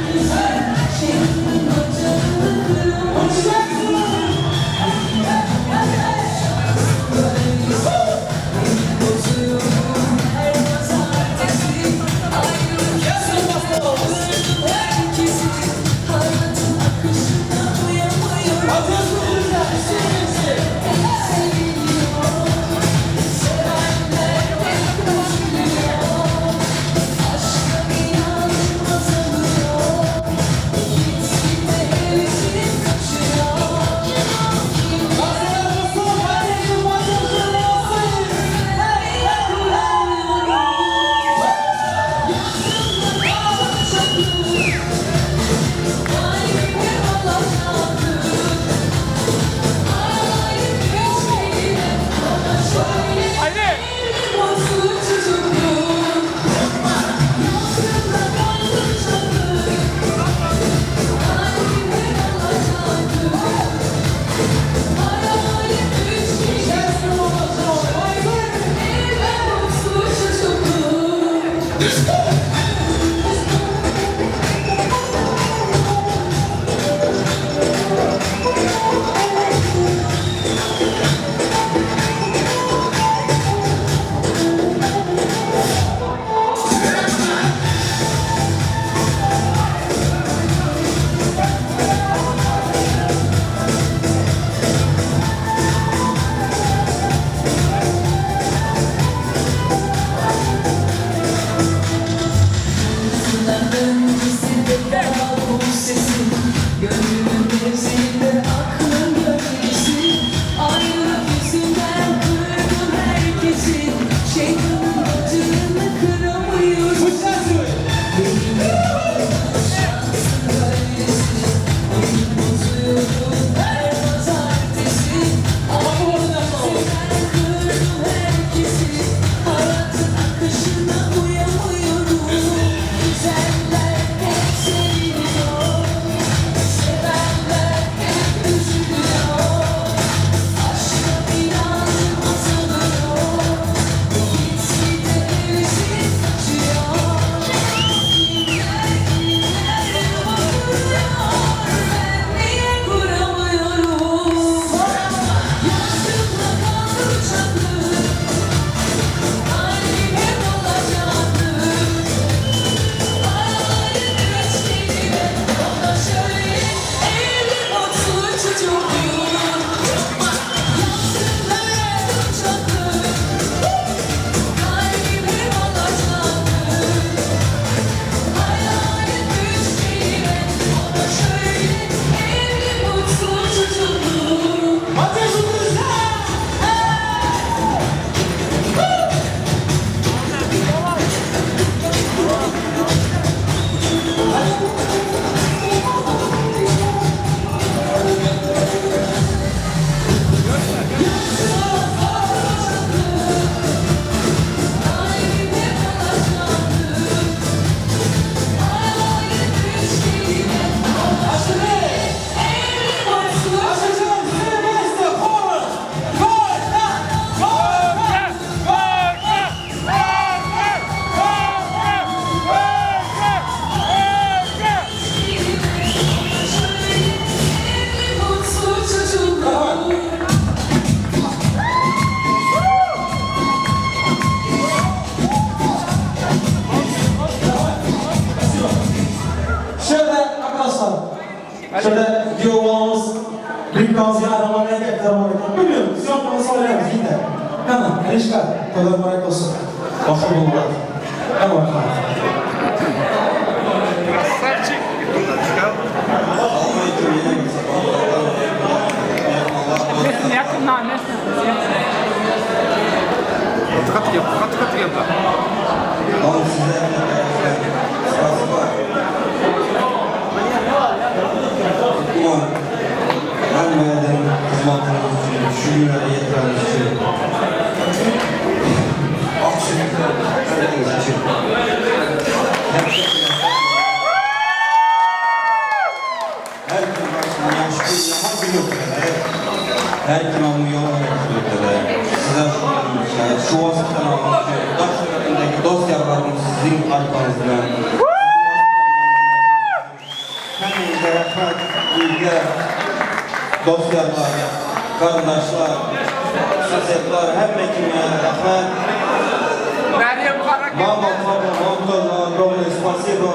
Şöyle diyorlarımız büyük bazı yaramamaya getirmek. Bilmiyorum, siz yapmanı söyleyemez yine. Hemen, erişler, kadar merak olsun. Bakın bulurlar. Hemen bakalım. Yakından ne? Tıkat yap. Oğlum size sırası var. Ulan ben verdim hizmetiniz için, şu günleri yetireniz için. Aksiyonlarınız için. Her kim başına yaşlı yaman biliyor. Her kim onu yola getiriyor. Size şu vasıftan almış şey. Daş tarafındaki dosyalarımız sizin arkanızda. Kendinize rahmet, bilgiler, dosyalar, kardeşler, sosyetler, hem kimya rahmet. Мама, папа, Антон, огромное спасибо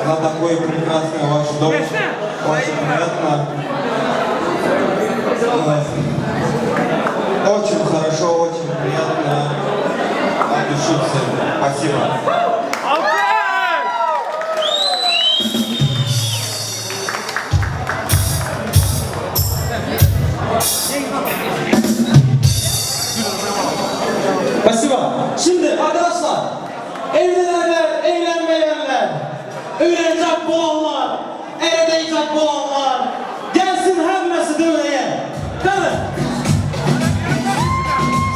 за такой прекрасный ваш дом. Очень приятно. Очень хорошо, очень приятно от души всем. Спасибо. Спасибо. Şimdi arkadaşlar, evlenenler, evlenmeyenler, öğrenecek olanlar, evlenecek olanlar, gelsin hemmesi dövreye. Değil mi?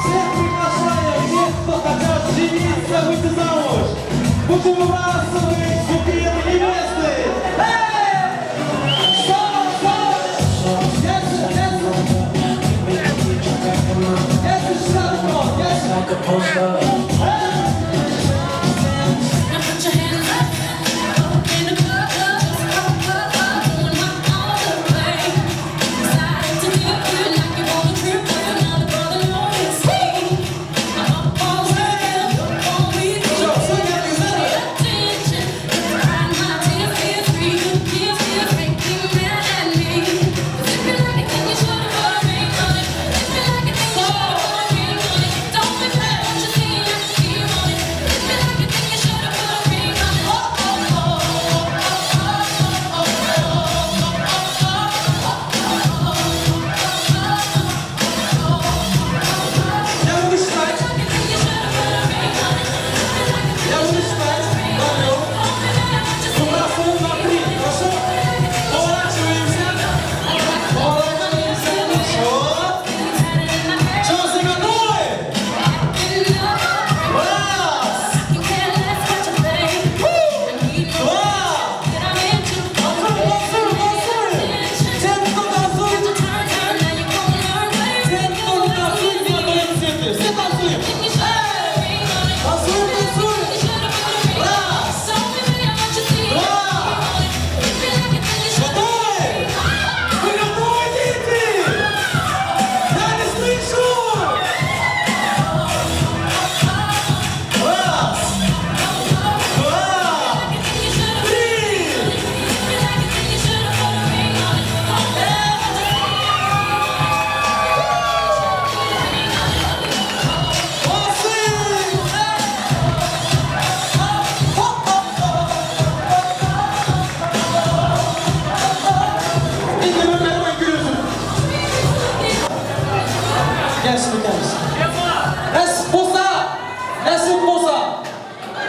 Всех приглашаем, всех, кто хотят жениться, выйти замуж. Будем выбрасывать букеты невесты. Эй! Стоп, стоп! Yes, yes! Yes, широко, yes! Like a poster. Now put your hands up in the club, doing my all the way. Decided to give you like you want a trip with another brother, no mistake. I'm up all day, all week, pay attention. Crying my tears, feel free, tears making mad at me. 'Cause if you like it, then you should've put a ring on it. If you like it, then you should've put a ring on it. Don't regret what you see, I can feel on it. If you like it, then you should've put a ring on it.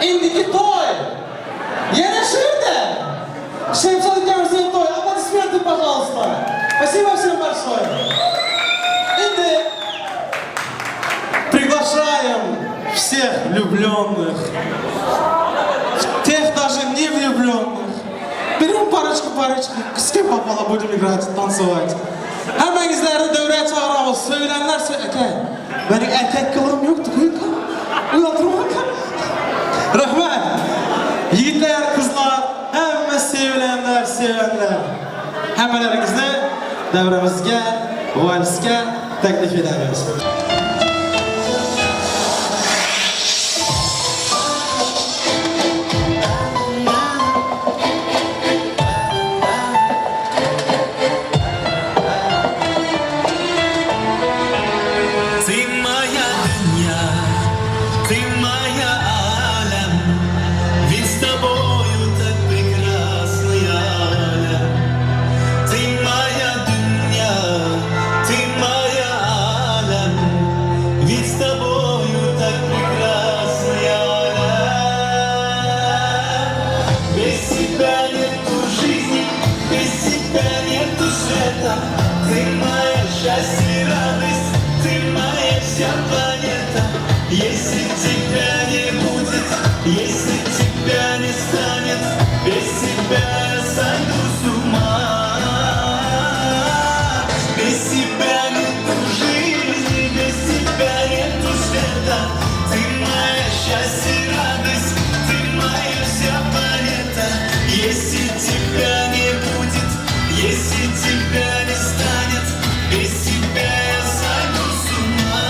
Indiki toy! Yana ширде! Всем садикамызın toy! Аплодисменты, пожалуйста! Спасибо всем большое! Инди приглашаем всех влюбленных, тех даже не влюбленных. Берем парочку, с кем попало будем играть, танцевать. Hemenizleri devreye çağıramız, söylenenler söyleyken. Benim erkek kılığım yoktu, uyandırma bakalım. Rahmet! Yiğitler, kızlar, hemen sevenler. Hemelerinizde devremizge, valsge teklif ederiz. света, ты моя счастье, радость, ты моя вся планета. Если тебя не будет, если тебя не станет, без тебя я сойду с ума. Без тебя нету жизни, без тебя нету света. Ты моя счастье, радость, ты моя вся планета. Если тебя не будет, если тебя не станет, без тебя я сойду с ума.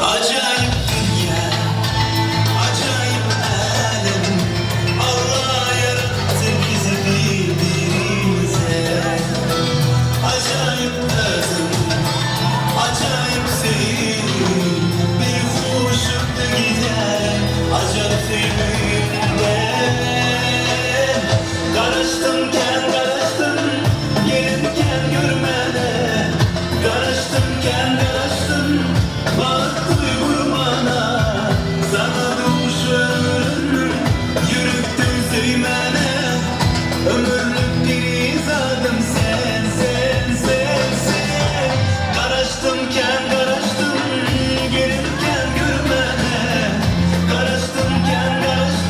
Acayip dünya, acayip alem, Allah yarattı bizi birbirimize. Acayip tadım, acayip seyir, bir hoşlukta gider, acayip sevim ben. Karıştımken karıştım, gelirken görmeden, karıştımken karıştım, bak duygurum ana. Sana duşarım, yürüktüm söymene, ömürlük bir izadım sen, sen, sen, sen. Karıştımken karıştım, gelirken görmeden, karıştımken karıştım,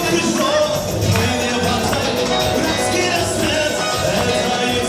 Пришло, мы не болтай, раскидастся, это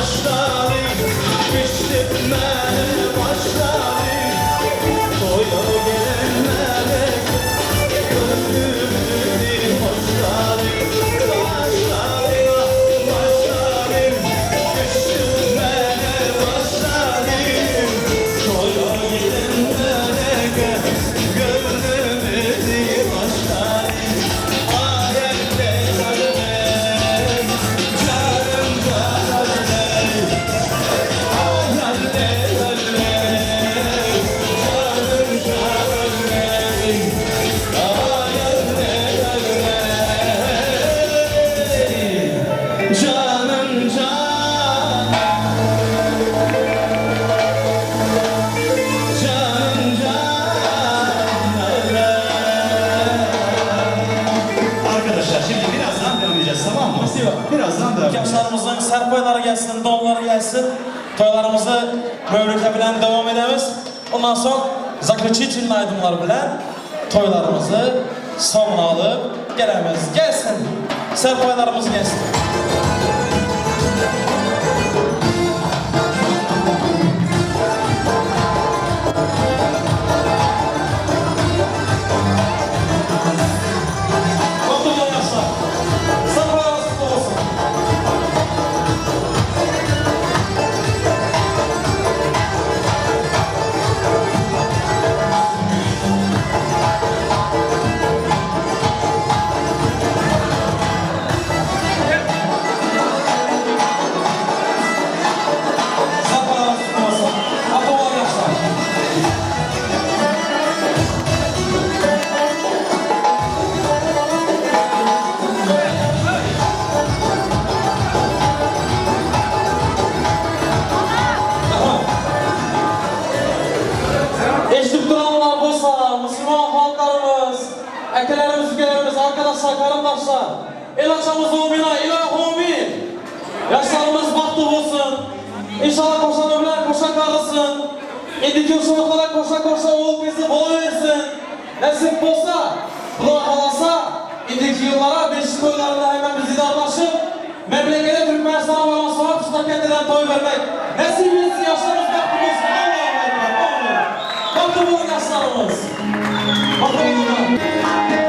başladı Piştirmeye başladı Toya gelmeye Gönlümü başladı Başladı Piştirmeye başladı Toya gelmeye Gönlümü başladı Ayette kalbim Canım kalbim Ayette kalbim Canım can Canım Arkadaşlar şimdi birazdan devam edeceğiz tamam mı? Birazdan devam edeceğiz. Yaşlarımızın serpayları gelsin, donları gelsin. Toylarımızı Mevlüt'e bilen devam edemiz. Ondan sonra Zakıçiçin'in aydınları bilen toylarımızı sonuna alıp gelemiz. Gelsin, serpaylarımız gelsin. Mutlu yaşlar. Serpaylarımız kutlu olsun. Serpaylarımız kutlu olsun. Mutlu yaşlar. Eşlik duranlar bolsa, Müslüman halklarımız, ekelerimiz, ükelerimiz, arkadaşlar, karındaşlar, el açamız umina, ilahumin. Yaşlarımız bahtı olsun. İnşallah koşan ömürler koşa kalsın. İndiki soğuklara koşa koşa oğul bizi buluversin. Nasip olsa, kulağa kalasa, indiki yıllara beşik koylarında hemen biz idarlaşıp, memlekete Türkmenistan'a varan sonra kuşlar kendinden toy vermek. Nasip etsin yaşlarımız bahtı olsun. Allah'a emanet olun. Bakın bu yaşlarımız. Bakın bu.